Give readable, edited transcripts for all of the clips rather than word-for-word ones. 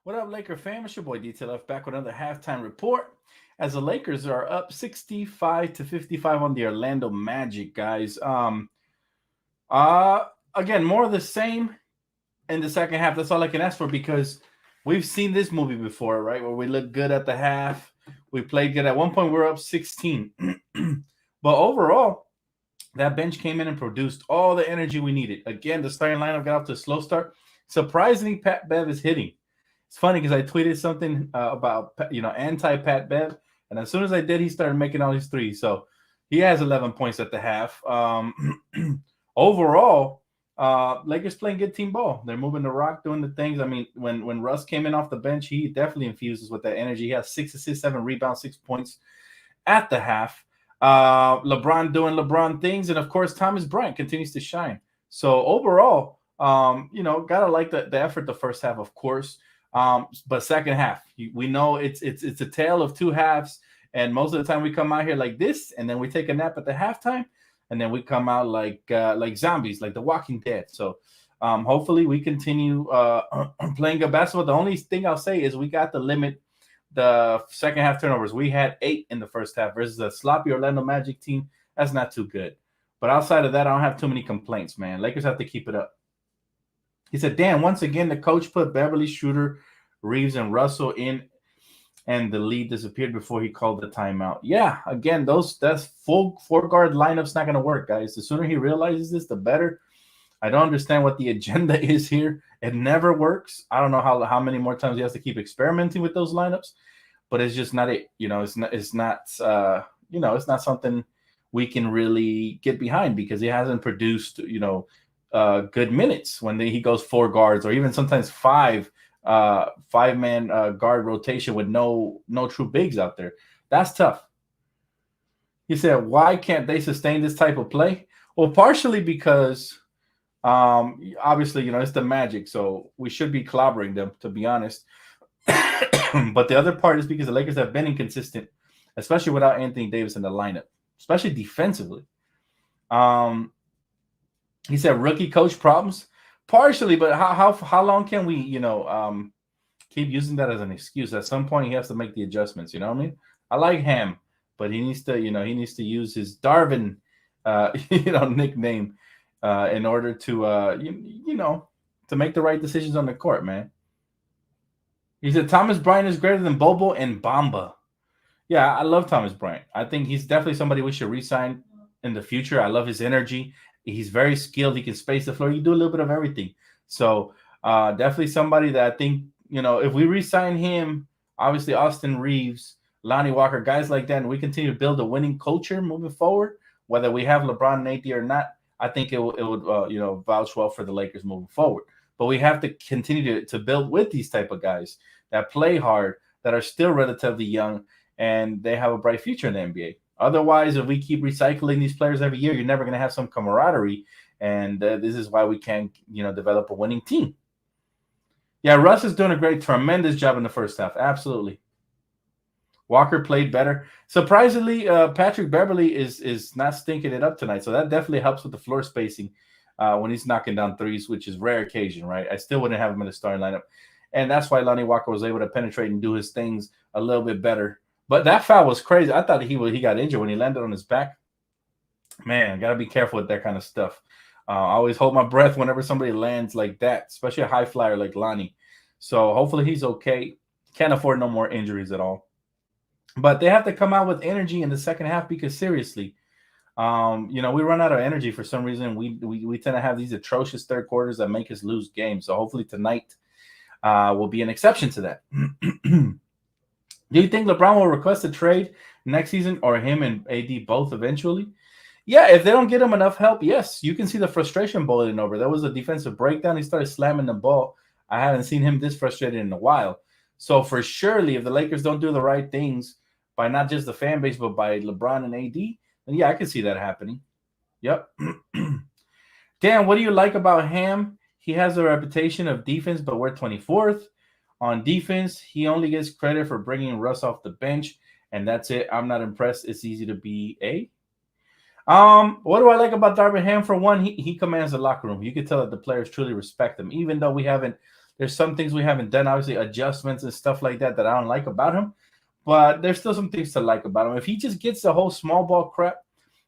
What up, Laker fam? It's your boy DTLF back with another halftime report. As the Lakers are up 65-55 on the Orlando Magic, guys. Uh Again, more of the same in the second half. That's all I can ask for because we've seen this movie before, right? Where we look good at the half. We played good. At one point, we are up 16. But overall, that bench came in and produced all the energy we needed. Again, the starting lineup got off to a slow start. Surprisingly, Pat Bev is hitting. It's funny because I tweeted something about anti Pat Bev, and as soon as I did, he started making all these threes. So he has 11 points at the half. Overall, Lakers playing good team ball. They're moving the rock, doing the things. I mean, when Russ came in off the bench, he definitely infuses with that energy. He has 6 assists, 7 rebounds, 6 points at the half. LeBron doing LeBron things, and of course, Thomas Bryant continues to shine. So overall, gotta like the effort the first half, of course. But second half, we know it's a tale of two halves, and most of the time we come out here like this, and then we take a nap at the halftime, and then we come out like zombies, like The Walking Dead. So hopefully we continue playing good basketball. The only thing I'll say is we got to limit the second half turnovers. We had 8 in the first half versus a sloppy Orlando Magic team. That's not too good. But outside of that, I don't have too many complaints, man. Lakers have to keep it up. He said, Dan, once again, the coach put Beverly, Shooter, Reeves, and Russell in, and the lead disappeared before he called the timeout. Yeah, again, that's full 4-guard lineup's not going to work, guys. The sooner he realizes this, the better. I don't understand what the agenda is here. It never works. I don't know how many more times he has to keep experimenting with those lineups, but it's just not it. It's not something we can really get behind because he hasn't produced, good minutes when he goes 4 guards or even sometimes 5-man guard rotation with no true bigs out there. That's tough. He said, why can't they sustain this type of play? Well, partially because obviously, it's the Magic, so we should be clobbering them, to be honest. But the other part is because the Lakers have been inconsistent, especially without Anthony Davis in the lineup, especially defensively. He said rookie coach problems, partially, but how long can we, keep using that as an excuse? At some point, he has to make the adjustments. You know what I mean? I like Ham, but he needs to use his Darvin, nickname in order to to make the right decisions on the court, man. He said Thomas Bryant is greater than Bobo and Bamba. Yeah, I love Thomas Bryant. I think he's definitely somebody we should re-sign in the future. I love his energy. He's very skilled. He can space the floor. He can do a little bit of everything. So definitely somebody that I think, if we re-sign him, obviously Austin Reeves, Lonnie Walker, guys like that, and we continue to build a winning culture moving forward, whether we have LeBron and AD or not, I think it would vouch well for the Lakers moving forward. But we have to continue to build with these type of guys that play hard, that are still relatively young, and they have a bright future in the NBA. Otherwise, if we keep recycling these players every year, you're never going to have some camaraderie, and this is why we can't, develop a winning team. Yeah, Russ is doing a tremendous job in the first half. Absolutely. Walker played better. Surprisingly, Patrick Beverly is not stinking it up tonight, so that definitely helps with the floor spacing when he's knocking down threes, which is rare occasion, right? I still wouldn't have him in the starting lineup, and that's why Lonnie Walker was able to penetrate and do his things a little bit better. But that foul was crazy. I thought he got injured when he landed on his back. Man, gotta be careful with that kind of stuff. I always hold my breath whenever somebody lands like that, especially a high flyer like Lonnie. So hopefully he's okay. Can't afford no more injuries at all. But they have to come out with energy in the second half because seriously, we run out of energy for some reason. We tend to have these atrocious third quarters that make us lose games. So hopefully tonight will be an exception to that. Do you think LeBron will request a trade next season or him and AD both eventually? Yeah, if they don't get him enough help, yes. You can see the frustration boiling over. There was a defensive breakdown. He started slamming the ball. I haven't seen him this frustrated in a while. So for surely, if the Lakers don't do the right things by not just the fan base, but by LeBron and AD, then yeah, I can see that happening. Yep. Dan, what do you like about Ham? He has a reputation of defense, but we're 24th. On defense, he only gets credit for bringing Russ off the bench, and that's it. I'm not impressed. It's easy to be A. What do I like about Darvin Ham? For one, he commands the locker room. You can tell that the players truly respect him, even though we haven't There's some things we haven't done, obviously adjustments and stuff like that I don't like about him. But there's still some things to like about him. If he just gets the whole small ball crap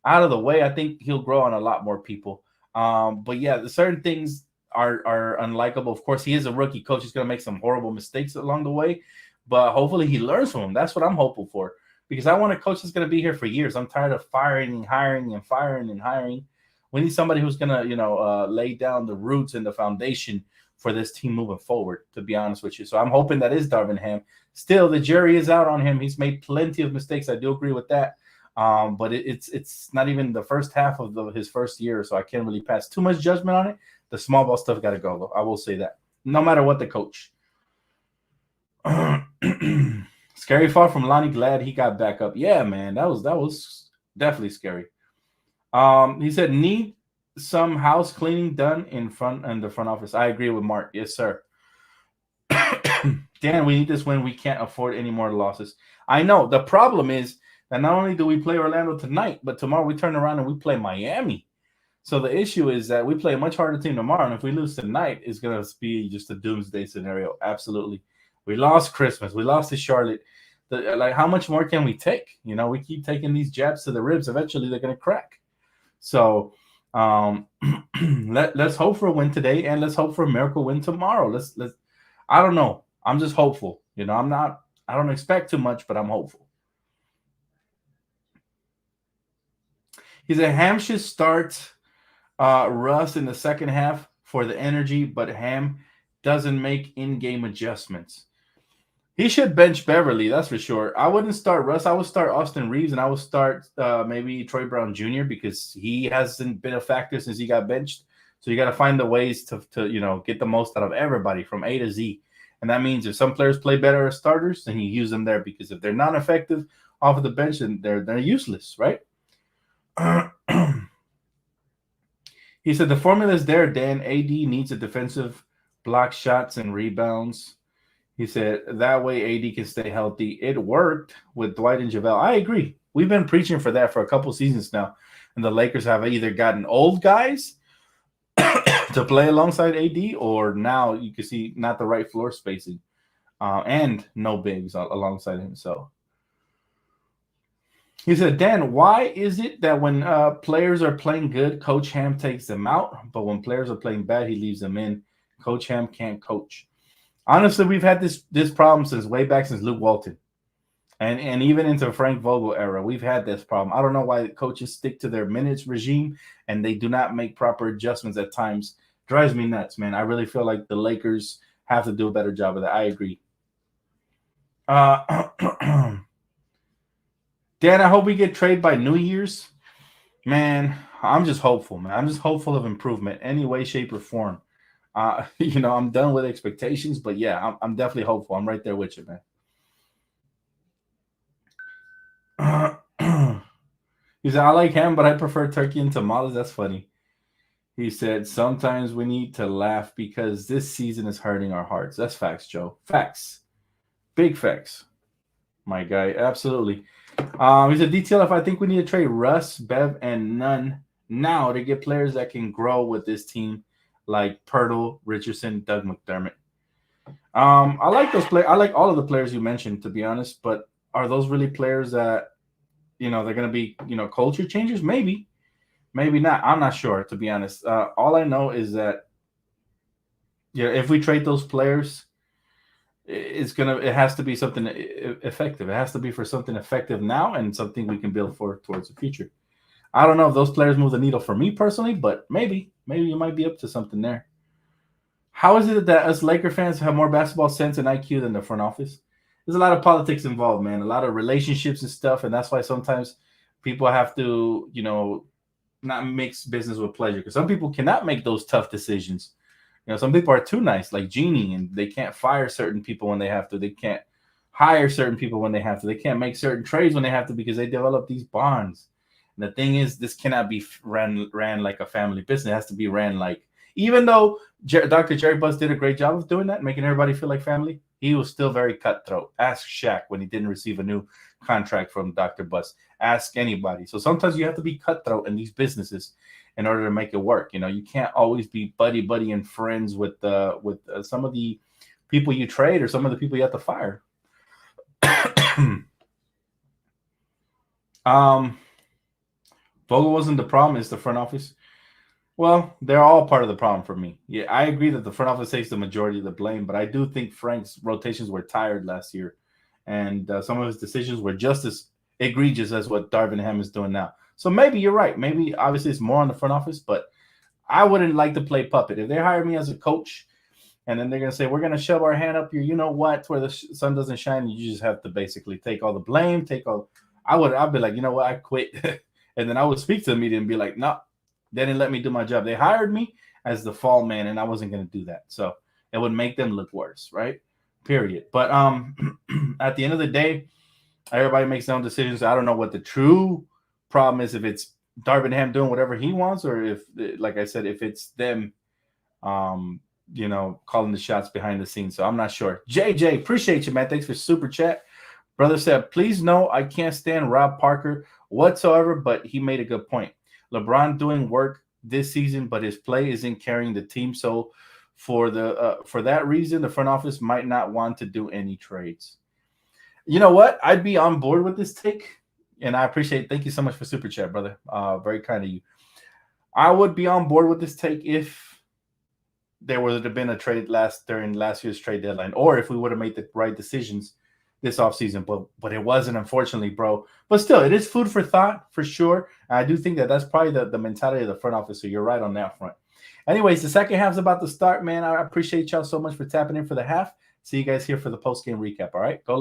out of the way, I think he'll grow on a lot more people. But yeah, the certain things are unlikable. Of course, he is a rookie coach. He's going to make some horrible mistakes along the way, but hopefully he learns from them. That's what I'm hopeful for, because I want a coach that's going to be here for years. I'm tired of firing and hiring and firing and hiring. We need somebody who's going to, lay down the roots and the foundation for this team moving forward, to be honest with you. So I'm hoping that is Darvin Ham. Still, the jury is out on him. He's made plenty of mistakes. I do agree with that. But it's not even the first half of his first year, so I can't really pass too much judgment on it. The small ball stuff got to go, though. I will say that. No matter what the coach. Scary fall from Lonnie. Glad he got back up. Yeah, man, that was definitely scary. He said need some house cleaning done in the front office. I agree with Mark. Yes, sir. Dan, we need this win. We can't afford any more losses. I know. The problem is that not only do we play Orlando tonight, but tomorrow we turn around and we play Miami. So the issue is that we play a much harder team tomorrow, and if we lose tonight, it's going to be just a doomsday scenario. Absolutely. We lost Christmas. We lost to Charlotte. How much more can we take? We keep taking these jabs to the ribs. Eventually, they're going to crack. So let's hope for a win today, and let's hope for a miracle win tomorrow. Let's. I don't know. I'm just hopeful. I don't expect too much, but I'm hopeful. He said Ham should start Russ in the second half for the energy, but Ham doesn't make in-game adjustments. He should bench Beverly, that's for sure. I wouldn't start Russ. I would start Austin Reeves, and I would start maybe Troy Brown Jr. because he hasn't been a factor since he got benched. So you got to find the ways to get the most out of everybody from A to Z. And that means if some players play better as starters, then you use them there, because if they're not effective off of the bench, then they're useless, right? He said the formula is there, Dan. AD needs a defensive block shots and rebounds. He said that way AD can stay healthy. It worked with Dwight and JaVale. I agree. We've been preaching for that for a couple seasons now. And the Lakers have either gotten old guys to play alongside AD, or now you can see not the right floor spacing and no bigs alongside him. So he said, Dan, why is it that when players are playing good, Coach Ham takes them out, but when players are playing bad, he leaves them in? Coach Ham can't coach. Honestly, we've had this problem since way back since Luke Walton. And even into Frank Vogel era, we've had this problem. I don't know why coaches stick to their minutes regime and they do not make proper adjustments at times. Drives me nuts, man. I really feel like the Lakers have to do a better job of that. I agree. Dan, I hope we get traded by New Year's. Man, I'm just hopeful, man. I'm just hopeful of improvement, any way, shape, or form. I'm done with expectations, but yeah, I'm definitely hopeful. I'm right there with you, man. He said, I like ham, but I prefer turkey and tamales. That's funny. He said, sometimes we need to laugh because this season is hurting our hearts. That's facts, Joe. Facts. Big facts. My guy. Absolutely. He said, DTLF, I think we need to trade Russ, Bev, and Nunn now to get players that can grow with this team, like Pirtle, Richardson, Doug McDermott. I like those players. I like all of the players you mentioned, to be honest, but are those really players that, they're going to be, culture changers? Maybe not. I'm not sure, to be honest. All I know is that, if we trade those players, it has to be something effective. It has to be for something effective now and something we can build for towards the future. I don't know if those players move the needle for me personally, but maybe you might be up to something there. How is it that us Laker fans have more basketball sense and IQ than the front office? There's a lot of politics involved, man. A lot of relationships and stuff, and that's why sometimes people have to, not mix business with pleasure, because some people cannot make those tough decisions. Some people are too nice, like Genie, and they can't fire certain people when they have to. They can't hire certain people when they have to. They can't make certain trades when they have to because they develop these bonds. And the thing is, this cannot be ran like a family business. It has to be ran like, even though Dr. Jerry Buss did a great job of doing that, making everybody feel like family, he was still very cutthroat. Ask Shaq when he didn't receive a new contract from Dr. Buss. Ask anybody. So sometimes you have to be cutthroat in these businesses. in order to make it work. You can't always be buddy and friends with some of the people you trade or some of the people you have to fire. Vogel wasn't the problem; it's the front office. Well, they're all part of the problem for me. Yeah, I agree that the front office takes the majority of the blame, but I do think Frank's rotations were tired last year, and some of his decisions were just as egregious as what Darvin Ham is doing now. So maybe you're right. Maybe obviously it's more on the front office, but I wouldn't like to play puppet. If they hire me as a coach, and then they're gonna say we're gonna shove our hand up your, where the sun doesn't shine, you just have to basically take all the blame, take all. I'd be like, you know what, I quit, and then I would speak to the media and be like, no, they didn't let me do my job. They hired me as the fall man, and I wasn't going to do that. So it would make them look worse, right? Period. But at the end of the day, everybody makes their own decisions. I don't know what the true problem is, if it's Darvin Ham doing whatever he wants, or if, like I said, if it's them, calling the shots behind the scenes. So I'm not sure. JJ, appreciate you, man. Thanks for super chat. Brother said, please know I can't stand Rob Parker whatsoever, but he made a good point. LeBron doing work this season, but his play isn't carrying the team. So for that reason, the front office might not want to do any trades. You know what? I'd be on board with this take, and I appreciate. Thank you so much for super chat, brother. Very kind of you. I would be on board with this take if there would have been a trade during last year's trade deadline, or if we would have made the right decisions this offseason, but it wasn't, unfortunately, bro. But still, it is food for thought for sure. And I do think that's probably the mentality of the front office. So you're right on that front. Anyways, the second half's about to start, man. I appreciate y'all so much for tapping in for the half. See you guys here for the post game recap. All right, go.